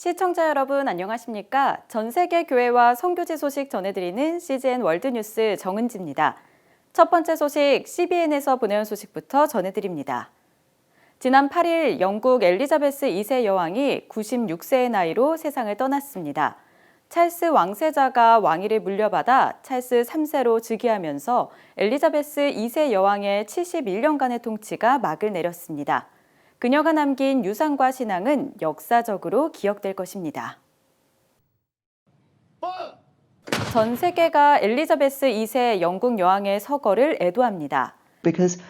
시청자 여러분 안녕하십니까? 전 세계 교회와 선교지 소식 전해드리는 CGN월드뉴스 정은지입니다. 첫 번째 소식 CBN에서 보내온 소식부터 전해드립니다. 지난 8일 영국 엘리자베스 2세 여왕이 96세의 나이로 세상을 떠났습니다. 찰스 왕세자가 왕위를 물려받아 찰스 3세로 즉위하면서 엘리자베스 2세 여왕의 71년간의 통치가 막을 내렸습니다. 그녀가 남긴 유산과 신앙은 역사적으로 기억될 것입니다. 전 세계가 엘리자베스 2세 영국 여왕의 서거를 애도합니다. Because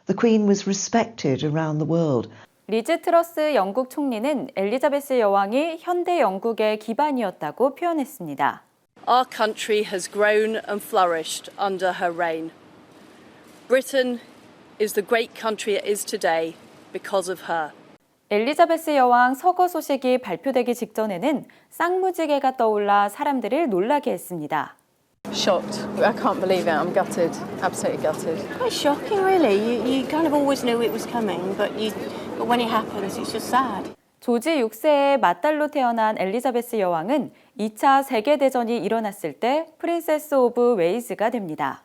the Queen was respected around the world. 리즈 트러스 영국 총리는 엘리자베스 여왕이 현대 영국의 기반이었다고 표현했습니다. Our country has grown and flourished under her reign. Britain is the great country it is today because of her. 엘리자베스 여왕 서거 소식이 발표되기 직전에는 쌍무지개가 떠올라 사람들을 놀라게 했습니다. Shocked. I can't believe it. I'm gutted. Absolutely gutted. Quite shocking, really. You kind of always knew it was coming, but when it happens, it's just sad. 조지 6세의 맏딸로 태어난 엘리자베스 여왕은 2차 세계대전이 일어났을 때 프린세스 오브 웨일즈가 됩니다.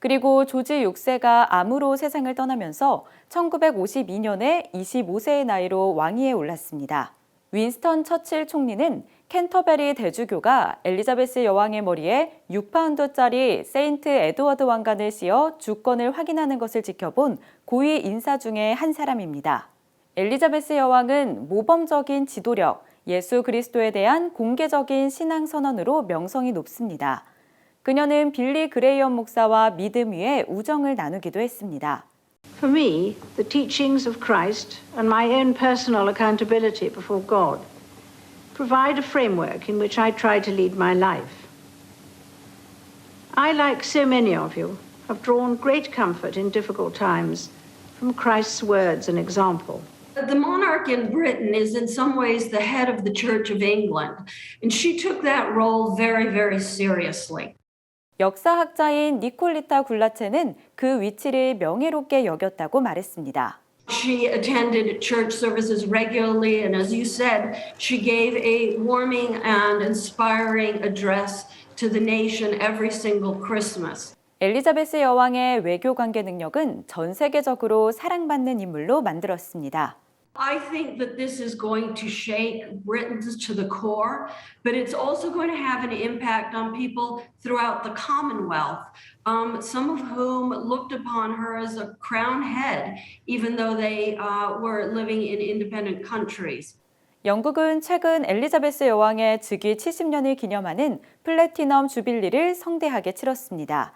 그리고 조지 6세가 암으로 세상을 떠나면서 1952년에 25세의 나이로 왕위에 올랐습니다. 윈스턴 처칠 총리는 캔터베리 대주교가 엘리자베스 여왕의 머리에 6파운드짜리 세인트 에드워드 왕관을 씌어 주권을 확인하는 것을 지켜본 고위 인사 중에 한 사람입니다. 엘리자베스 여왕은 모범적인 지도력, 예수 그리스도에 대한 공개적인 신앙 선언으로 명성이 높습니다. 그녀는 빌리 그레이엄 목사와 믿음 위에 우정을 나누기도 했습니다. For me, the teachings of Christ and my own personal accountability before God provide a framework in which I try to lead my life. I, like so many of you, have drawn great comfort in difficult times from Christ's words and example. The monarch in Britain is in some ways the head of the Church of England, and she took that role very, very seriously. 역사학자인 니콜리타 굴라체는 그 위치를 명예롭게 여겼다고 말했습니다. She attended church services regularly, and as you said, she gave a warming and inspiring address to the nation every single Christmas. 엘리자베스 여왕의 외교 관계 능력은 전 세계적으로 사랑받는 인물로 만들었습니다. I think that this is going to shake Britain to the core, but it's also going to have an impact on people throughout the Commonwealth, some of whom looked upon her as a crown head, even though they were living in independent countries. 영국은 최근 엘리자베스 여왕의 즉위 70년을 기념하는 플래티넘 주빌리를 성대하게 치렀습니다.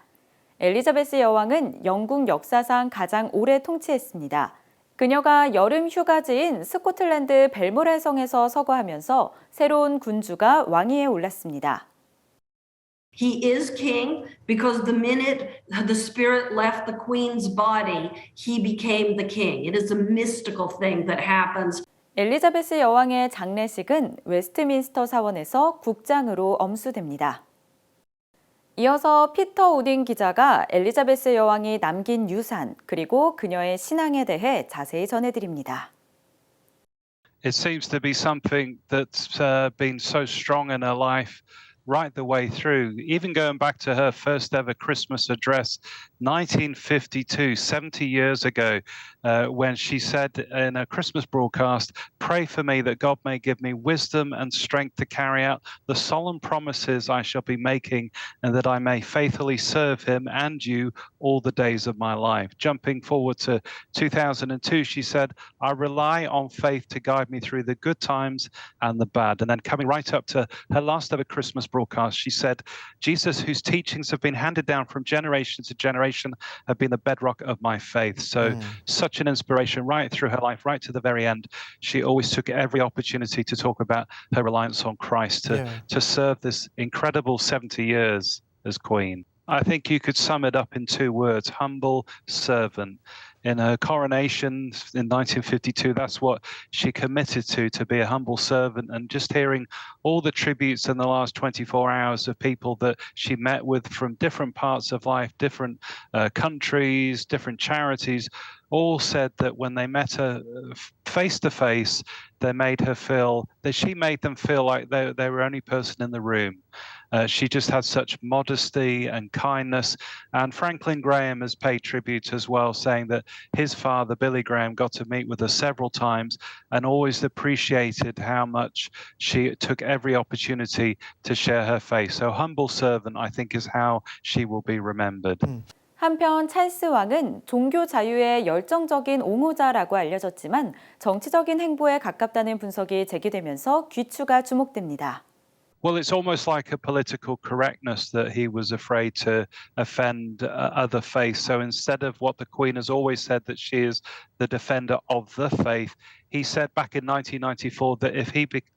엘리자베스 여왕은 영국 역사상 가장 오래 통치했습니다. 그녀가 여름 휴가지인 스코틀랜드 벨모랄 성에서 서거하면서 새로운 군주가 왕위에 올랐습니다. He is king because the minute the spirit left the queen's body, he became the king. It is a mystical thing that happens. 엘리자베스 여왕의 장례식은 웨스트민스터 사원에서 국장으로 엄수됩니다. 이어서 피터 오딘 기자가 엘리자베스 여왕이 남긴 유산 그리고 그녀의 신앙에 대해 자세히 전해드립니다. It seems to be something that's been so strong in her life right the way through, even going back to her first ever Christmas address, 1952, 70 years ago, when she said in a Christmas broadcast, "Pray for me that God may give me wisdom and strength to carry out the solemn promises I shall be making, and that I may faithfully serve him and you all the days of my life." Jumping forward to 2002, she said, "I rely on faith to guide me through the good times and the bad." And then coming right up to her last ever Christmas broadcast, she said, "Jesus, whose teachings have been handed down from generation to generation, have been the bedrock of my faith." So such an inspiration right through her life, right to the very end. She always took every opportunity to talk about her reliance on Christ, to serve this incredible 70 years as Queen. I think you could sum it up in two words: humble servant. In her coronation in 1952, that's what she committed to be a humble servant. And just hearing all the tributes in the last 24 hours of people that she met with from different parts of life, different countries, different charities, all said that when they met her face to face, they made her feel that she made them feel like they were the only person in the room. She just had such modesty and kindness. And Franklin Graham has paid tribute as well, saying that his father, Billy Graham, got to meet with her several times and always appreciated how much she took every opportunity to share her faith. So humble servant, I think, is how she will be remembered. 한편 찰스 왕은 종교 자유의 열정적인 옹호자라고 알려졌지만 정치적인 행보에 가깝다는 분석이 제기되면서 귀추가 주목됩니다. Well, it's almost like a political correctness that he was afraid to offend other faiths. So instead of what the Queen has always said, that she is the defender of the faith, he said back in 1994 that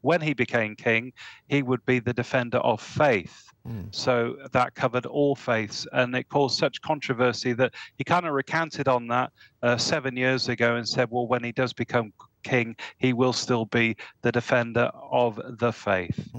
when he became king, he would be the defender of faith. So that covered all faiths, and it caused such controversy that he kind of recanted on that 7 years ago and said, well, when he does become king, he will still be the defender of the faith.